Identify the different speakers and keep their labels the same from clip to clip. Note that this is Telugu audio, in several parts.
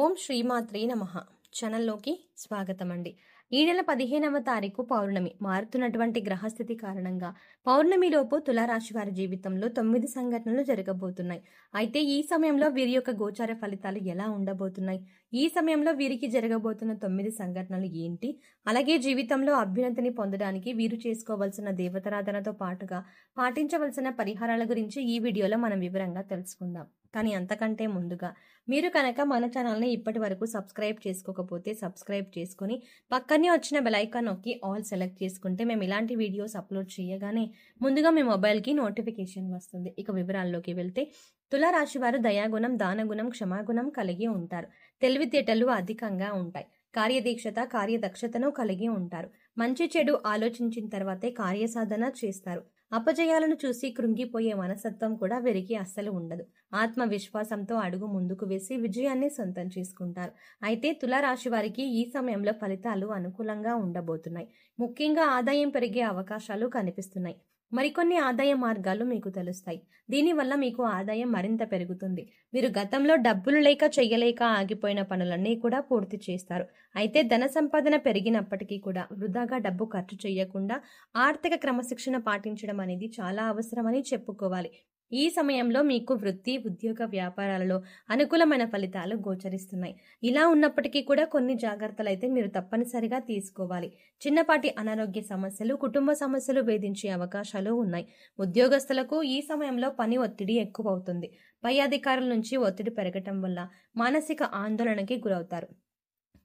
Speaker 1: ఓం శ్రీమాత్రే నమః ఛానల్లోకి స్వాగతం అండి. ఈ నెల 15వ తారీఖు పౌర్ణమి. మారుతున్నటువంటి గ్రహస్థితి కారణంగా పౌర్ణమిలోపు తులారాశి వారి జీవితంలో 9 సంఘటనలు జరగబోతున్నాయి. అయితే ఈ సమయంలో వీరి యొక్క గోచార ఫలితాలు ఎలా ఉండబోతున్నాయి? ఈ సమయంలో వీరికి జరగబోతున్న 9 సంఘటనలు ఏంటి? అలాగే జీవితంలో అభ్యున్నతిని పొందడానికి వీరు చేసుకోవాల్సిన దేవతారాధనతో పాటుగా పాటించవలసిన పరిహారాల గురించి ఈ వీడియోలో మనం వివరంగా తెలుసుకుందాం. కానీ అంతకంటే ముందుగా మీరు కనుక మన ఛానల్ని ఇప్పటి వరకు సబ్స్క్రైబ్ చేసుకోకపోతే సబ్స్క్రైబ్ చేసుకొని పక్కనే వచ్చిన బెల్ ఐకాన్ నొక్కి ఆల్ సెలెక్ట్ చేసుకుంటే మేము ఇలాంటి వీడియోస్ అప్లోడ్ చేయగానే ముందుగా మీ మొబైల్కి నోటిఫికేషన్ వస్తుంది. ఇక వివరాల్లోకి వెళ్తే తులారాశి వారు దయాగుణం, దానగుణం, క్షమాగుణం కలిగి ఉంటారు. తెలివితేటలు అధికంగా ఉంటాయి. కార్యదీక్షత, కార్యదక్షతను కలిగి ఉంటారు. మంచి చెడు ఆలోచించిన తర్వాతే కార్యసాధన చేస్తారు. అపజయాలను చూసి కృంగిపోయే మనస్తత్వం కూడా వీరికి అస్సలు ఉండదు. ఆత్మవిశ్వాసంతో అడుగు ముందుకు వేసి విజయాన్ని సొంతం చేసుకుంటారు. అయితే తులారాశి వారికి ఈ సమయంలో ఫలితాలు అనుకూలంగా ఉండబోతున్నాయి. ముఖ్యంగా ఆదాయం పెరిగే అవకాశాలు కనిపిస్తున్నాయి. మరికొన్ని ఆదాయ మార్గాలు మీకు తెలుస్తాయి. దీనివల్ల మీకు ఆదాయం మరింత పెరుగుతుంది. మీరు గతంలో డబ్బులు లేక చెయ్యలేక ఆగిపోయిన పనులన్నీ కూడా పూర్తి చేస్తారు. అయితే ధన సంపాదన పెరిగినప్పటికీ కూడా వృధాగా డబ్బు ఖర్చు చేయకుండా ఆర్థిక క్రమశిక్షణ పాటించడం అనేది చాలా అవసరమని చెప్పుకోవాలి. ఈ సమయంలో మీకు వృత్తి, ఉద్యోగ, వ్యాపారాలలో అనుకూలమైన ఫలితాలు గోచరిస్తున్నాయి. ఇలా ఉన్నప్పటికీ కూడా కొన్ని జాగ్రత్తలు అయితే మీరు తప్పనిసరిగా తీసుకోవాలి. చిన్నపాటి అనారోగ్య సమస్యలు, కుటుంబ సమస్యలు వేధించే అవకాశాలు ఉన్నాయి. ఉద్యోగస్తులకు ఈ సమయంలో పని ఒత్తిడి ఎక్కువ అవుతుంది. పై అధికారుల నుంచి ఒత్తిడి పెరగటం వల్ల మానసిక ఆందోళనకి గురవుతారు.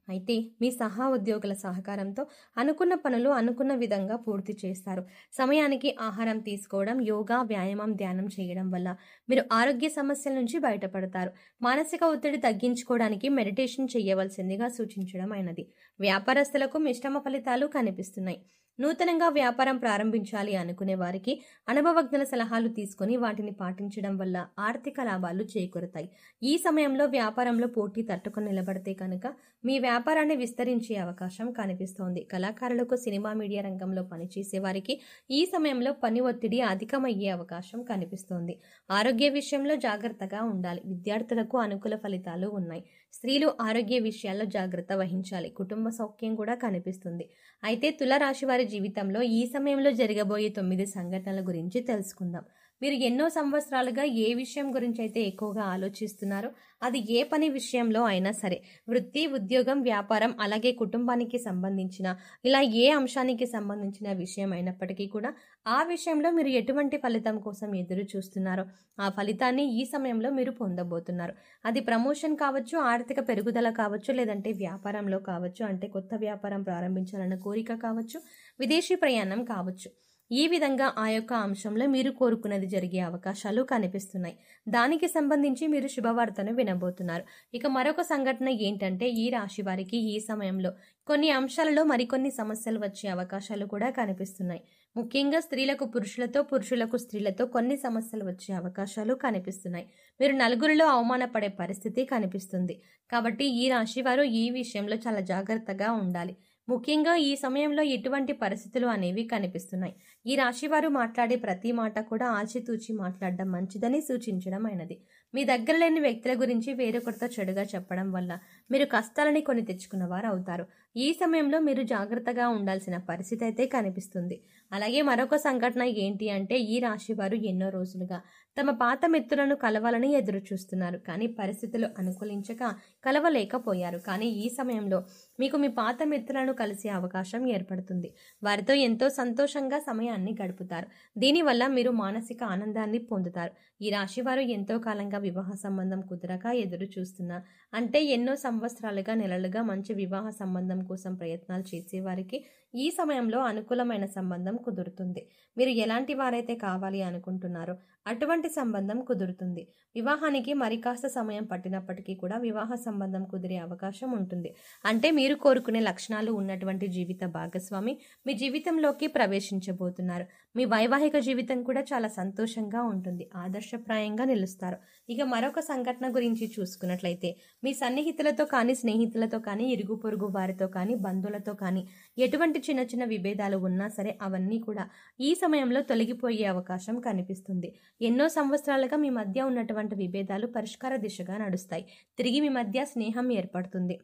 Speaker 1: అయితే మీ సహా ఉద్యోగుల సహకారంతో అనుకున్న పనులు అనుకున్న విధంగా పూర్తి చేస్తారు. సమయానికి ఆహారం తీసుకోవడం, యోగా, వ్యాయామం, ధ్యానం చేయడం వల్ల మీరు ఆరోగ్య సమస్యల నుంచి బయటపడతారు. మానసిక ఒత్తిడి తగ్గించుకోవడానికి మెడిటేషన్ చేయవలసిందిగా సూచించడం అయినది. వ్యాపారస్తులకు మిశ్రమ ఫలితాలు కనిపిస్తున్నాయి. నూతనంగా వ్యాపారం ప్రారంభించాలి అనుకునే వారికి అనుభవజ్ఞుల సలహాలు తీసుకుని వాటిని పాటించడం వల్ల ఆర్థిక లాభాలు చేకూరుతాయి. ఈ సమయంలో వ్యాపారంలో పోటీ తట్టుకొని నిలబడితే కనుక మీ వ్యాపారాన్ని విస్తరించే అవకాశం కనిపిస్తోంది. కళాకారులకు, సినిమా, మీడియా రంగంలో పనిచేసే వారికి ఈ సమయంలో పని ఒత్తిడి అధికమయ్యే అవకాశం కనిపిస్తోంది. ఆరోగ్య విషయంలో జాగ్రత్తగా ఉండాలి. విద్యార్థులకు అనుకూల ఫలితాలు ఉన్నాయి. స్త్రీలు ఆరోగ్య విషయాల్లో జాగ్రత్త వహించాలి. కుటుంబ సౌఖ్యం కూడా కనిపిస్తుంది. అయితే తులారాశి వారి జీవితంలో ఈ సమయంలో జరగబోయే 9 సంఘటనల గురించి తెలుసుకుందాం. మీరు ఎన్నో సంవత్సరాలుగా ఏ విషయం గురించి అయితే ఎక్కువగా ఆలోచిస్తున్నారో అది ఏ పని విషయంలో అయినా సరే, వృత్తి, ఉద్యోగం, వ్యాపారం, అలాగే కుటుంబానికి సంబంధించిన ఇలా ఏ అంశానికి సంబంధించిన విషయం అయినప్పటికీ కూడా ఆ విషయంలో మీరు ఎటువంటి ఫలితం కోసం ఎదురు చూస్తున్నారో ఆ ఫలితాన్ని ఈ సమయంలో మీరు పొందబోతున్నారు. అది ప్రమోషన్ కావచ్చు, ఆర్థిక పెరుగుదల కావచ్చు, లేదంటే వ్యాపారంలో కావచ్చు, అంటే కొత్త వ్యాపారం ప్రారంభించాలన్న కోరిక కావచ్చు, విదేశీ ప్రయాణం కావచ్చు. ఈ విధంగా ఆ యొక్క అంశంలో మీరు కోరుకున్నది జరిగే అవకాశాలు కనిపిస్తున్నాయి. దానికి సంబంధించి మీరు శుభవార్తను వినబోతున్నారు. ఇక మరొక సంఘటన ఏంటంటే ఈ రాశి వారికి ఈ సమయంలో కొన్ని అంశాలలో మరికొన్ని సమస్యలు వచ్చే అవకాశాలు కూడా కనిపిస్తున్నాయి. ముఖ్యంగా స్త్రీలకు పురుషులతో, పురుషులకు స్త్రీలతో కొన్ని సమస్యలు వచ్చే అవకాశాలు కనిపిస్తున్నాయి. మీరు నలుగురిలో అవమానపడే పరిస్థితి కనిపిస్తుంది. కాబట్టి ఈ రాశి వారు ఈ విషయంలో చాలా జాగ్రత్తగా ఉండాలి. ముఖ్యంగా ఈ సమయంలో ఎటువంటి పరిస్థితులు అనేవి కనిపిస్తున్నాయి. ఈ రాశి వారు మాట్లాడే ప్రతి మాట కూడా ఆచితూచి మాట్లాడడం మంచిదని సూచించడం అయినది. మీ దగ్గర లేని వ్యక్తుల గురించి వేరొకరితో చెడుగా చెప్పడం వల్ల మీరు కష్టాలని కొని తెచ్చుకున్న వారు అవుతారు. ఈ సమయంలో మీరు జాగ్రత్తగా ఉండాల్సిన పరిస్థితి అయితే కనిపిస్తుంది. అలాగే మరొక సంఘటన ఏంటి అంటే ఈ రాశి వారు ఎన్నో రోజులుగా తమ పాత మిత్రులను కలవాలని ఎదురు చూస్తున్నారు. కానీ పరిస్థితులు అనుకూలించక కలవలేకపోయారు. కానీ ఈ సమయంలో మీకు మీ పాత మిత్రులను కలిసే అవకాశం ఏర్పడుతుంది. వారితో ఎంతో సంతోషంగా సమయాన్ని గడుపుతారు. దీనివల్ల మీరు మానసిక ఆనందాన్ని పొందుతారు. ఈ రాశి వారు ఎంతో కాలంగా వివాహ సంబంధం కుదరక ఎదురు చూస్తున్నారు. అంటే ఎన్నో సంవత్సరాలుగా, నెలలుగా మంచి వివాహ సంబంధం కోసం ప్రయత్నాలు చేసేవారికి ఈ సమయంలో అనుకూలమైన సంబంధం కుదురుతుంది. మీరు ఎలాంటి వారైతే కావాలి అనుకుంటున్నారో అటువంటి సంబంధం కుదురుతుంది. వివాహానికి మరి కాస్త సమయం పట్టినప్పటికీ కూడా వివాహ సంబంధం కుదిరే అవకాశం ఉంటుంది. అంటే మీరు కోరుకునే లక్షణాలు ఉన్నటువంటి జీవిత భాగస్వామి మీ జీవితంలోకి ప్రవేశించబోతున్నారు. మీ వైవాహిక జీవితం కూడా చాలా సంతోషంగా ఉంటుంది, ఆదర్శప్రాయంగా నిలుస్తారు. ఇక మరొక సంఘటన గురించి చూసుకున్నట్లయితే మీ సన్నిహితులతో కానీ, స్నేహితులతో కానీ, ఇరుగు పొరుగు వారితో కానీ, బంధువులతో కానీ ఎటువంటి చిన్న చిన్న విభేదాలు ఉన్నా సరే అవన్నీ కూడా ఈ సమయంలో తొలగిపోయే అవకాశం కనిపిస్తుంది. ఎన్నో సంవత్సరాలుగా మీ మధ్య ఉన్నటువంటి విభేదాలు పరిష్కార దిశగా నడుస్తాయి. తిరిగి మీ మధ్య స్నేహం ఏర్పడుతుంది.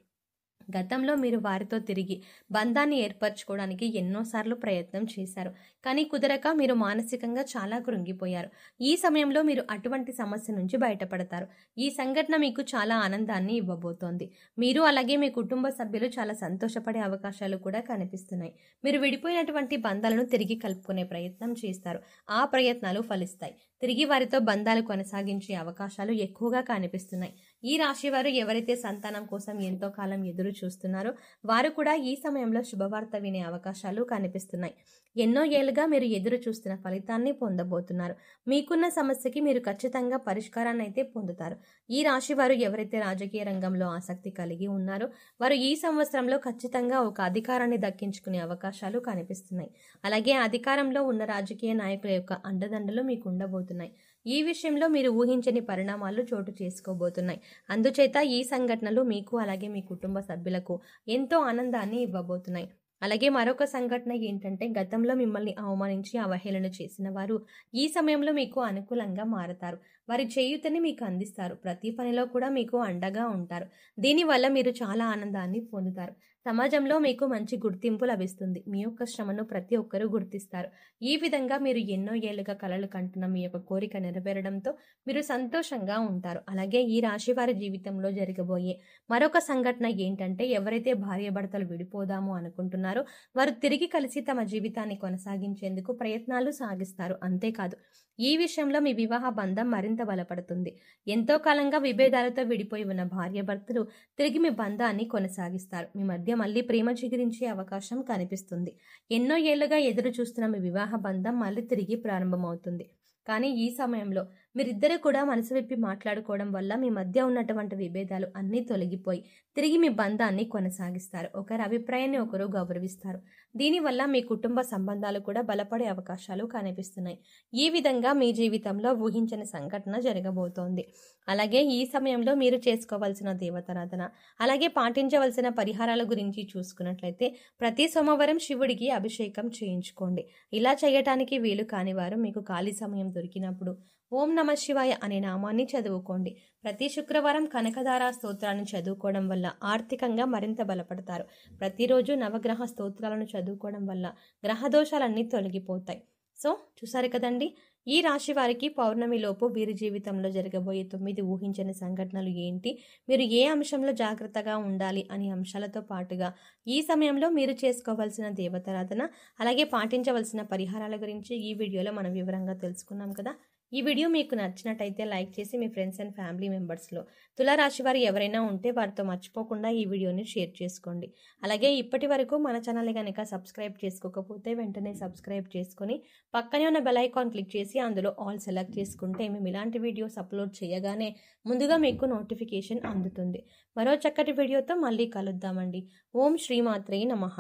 Speaker 1: గతంలో మీరు వారితో తిరిగి బంధాన్ని ఏర్పరచుకోవడానికి ఎన్నోసార్లు ప్రయత్నం చేశారు, కానీ కుదరక మీరు మానసికంగా చాలా కృంగిపోయారు. ఈ సమయంలో మీరు అటువంటి సమస్య నుంచి బయటపడతారు. ఈ సంఘటన మీకు చాలా ఆనందాన్ని ఇవ్వబోతోంది. మీరు అలాగే మీ కుటుంబ సభ్యులు చాలా సంతోషపడే అవకాశాలు కూడా కనిపిస్తున్నాయి. మీరు విడిపోయినటువంటి బంధాలను తిరిగి కలుపుకునే ప్రయత్నం చేస్తారు. ఆ ప్రయత్నాలు ఫలిస్తాయి. తిరిగి వారితో బంధాలు కొనసాగించే అవకాశాలు ఎక్కువగా కనిపిస్తున్నాయి. ఈ రాశి వారు ఎవరైతే సంతానం కోసం ఎంతో కాలం ఎదురు చూస్తున్నారో వారు కూడా ఈ సమయంలో శుభవార్త వినే అవకాశాలు కనిపిస్తున్నాయి. ఎన్నో ఏళ్లుగా మీరు ఎదురు చూస్తున్న ఫలితాన్ని పొందబోతున్నారు. మీకున్న సమస్యకి మీరు ఖచ్చితంగా పరిష్కారాన్ని అయితే పొందుతారు. ఈ రాశి వారు ఎవరైతే రాజకీయ రంగంలో ఆసక్తి కలిగి ఉన్నారో వారు ఈ సంవత్సరంలో ఖచ్చితంగా ఒక అధికారాన్ని దక్కించుకునే అవకాశాలు కనిపిస్తున్నాయి. అలాగే అధికారంలో ఉన్న రాజకీయ నాయకుల యొక్క అండదండలు మీకు ఉండబోతున్నాయి. ఈ విషయంలో మీరు ఊహించని పరిణామాలు చోటు చేసుకోబోతున్నాయి. అందుచేత ఈ సంఘటనలు మీకు అలాగే మీ కుటుంబ సభ్యులకు ఎంతో ఆనందాన్ని ఇవ్వబోతున్నాయి. అలాగే మరొక సంఘటన ఏంటంటే గతంలో మిమ్మల్ని అవమానించి అవహేళన చేసిన వారు ఈ సమయంలో మీకు అనుకూలంగా మారతారు. వారి చేయూతని మీకు అందిస్తారు. ప్రతి పనిలో కూడా మీకు అండగా ఉంటారు. దీనివల్ల మీరు చాలా ఆనందాన్ని పొందుతారు. సమాజంలో మీకు మంచి గుర్తింపు లభిస్తుంది. మీ యొక్క శ్రమను ప్రతి ఒక్కరూ గుర్తిస్తారు. ఈ విధంగా మీరు ఎన్నో ఏళ్లుగా కలలు కంటున్న మీ యొక్క కోరిక నెరవేరడంతో మీరు సంతోషంగా ఉంటారు. అలాగే ఈ రాశి వారి జీవితంలో జరగబోయే మరొక సంఘటన ఏంటంటే ఎవరైతే భార్యాభర్తలు విడిపోదాము అనుకుంటున్నారో వారు తిరిగి కలిసి తమ జీవితాన్ని కొనసాగించేందుకు ప్రయత్నాలు సాగిస్తారు. అంతేకాదు ఈ విషయంలో మీ వివాహ బంధం మరింత బలపడుతుంది. ఎంతో కాలంగా విభేదాలతో విడిపోయి ఉన్న భార్యాభర్తలు తిరిగి మీ బంధాన్ని కొనసాగిస్తారు. మీ మధ్య మళ్ళీ ప్రేమ చిగురించే అవకాశం కనిపిస్తుంది. ఎన్నో ఏళ్లుగా ఎదురు చూస్తున్న మీ వివాహ బంధం మళ్ళీ తిరిగి ప్రారంభమవుతుంది. కానీ ఈ సమయంలో మీరిద్దరూ కూడా మనసు విప్పి మాట్లాడుకోవడం వల్ల మీ మధ్య ఉన్నటువంటి విభేదాలు అన్నీ తొలగిపోయి తిరిగి మీ బంధాన్ని కొనసాగిస్తారు. ఒకరి అభిప్రాయాన్ని ఒకరు గౌరవిస్తారు. దీనివల్ల మీ కుటుంబ సంబంధాలు కూడా బలపడే అవకాశాలు కనిపిస్తున్నాయి. ఈ విధంగా మీ జీవితంలో ఊహించని సంఘటన జరగబోతోంది. అలాగే ఈ సమయంలో మీరు చేసుకోవాల్సిన దేవతారాధన అలాగే పాటించవలసిన పరిహారాల గురించి చూసుకున్నట్లయితే ప్రతి సోమవారం శివుడికి అభిషేకం చేయించుకోండి. ఇలా చేయటానికి వీలు కాని వారు మీకు ఖాళీ సమయం దొరికినప్పుడు ఓం నమ శివాయ అనే నామాన్ని చదువుకోండి. ప్రతి శుక్రవారం కనకదార స్తోత్రాన్ని చదువుకోవడం వల్ల ఆర్థికంగా మరింత బలపడతారు. ప్రతిరోజు నవగ్రహ స్తోత్రాలను చదువుకోవడం వల్ల గ్రహదోషాలన్నీ తొలగిపోతాయి. సో చూసారు కదండి, ఈ రాశి వారికి పౌర్ణమిలోపు వీరి జీవితంలో జరగబోయే 9 ఊహించని సంఘటనలు ఏంటి, మీరు ఏ అంశంలో జాగ్రత్తగా ఉండాలి అనే అంశాలతో పాటుగా ఈ సమయంలో మీరు చేసుకోవాల్సిన దేవతారాధన అలాగే పాటించవలసిన పరిహారాల గురించి ఈ వీడియోలో మనం వివరంగా తెలుసుకున్నాం కదా. ఈ వీడియో మీకు నచ్చినట్టయితే లైక్ చేసి మీ ఫ్రెండ్స్ అండ్ ఫ్యామిలీ మెంబర్స్లో తులారాశి వారు ఎవరైనా ఉంటే వారితో మర్చిపోకుండా ఈ వీడియోని షేర్ చేసుకోండి. అలాగే ఇప్పటి వరకు మన ఛానల్ కనుక సబ్స్క్రైబ్ చేసుకోకపోతే వెంటనే సబ్స్క్రైబ్ చేసుకొని పక్కనే ఉన్న బెల్ ఐకాన్ క్లిక్ చేసి అందులో ఆల్ సెలెక్ట్ చేసుకుంటే మేము ఇలాంటి వీడియోస్ అప్లోడ్ చేయగానే ముందుగా మీకు నోటిఫికేషన్ అందుతుంది. మరో చక్కటి వీడియోతో మళ్ళీ కలుద్దామండి. ఓం శ్రీమాత్రే నమః.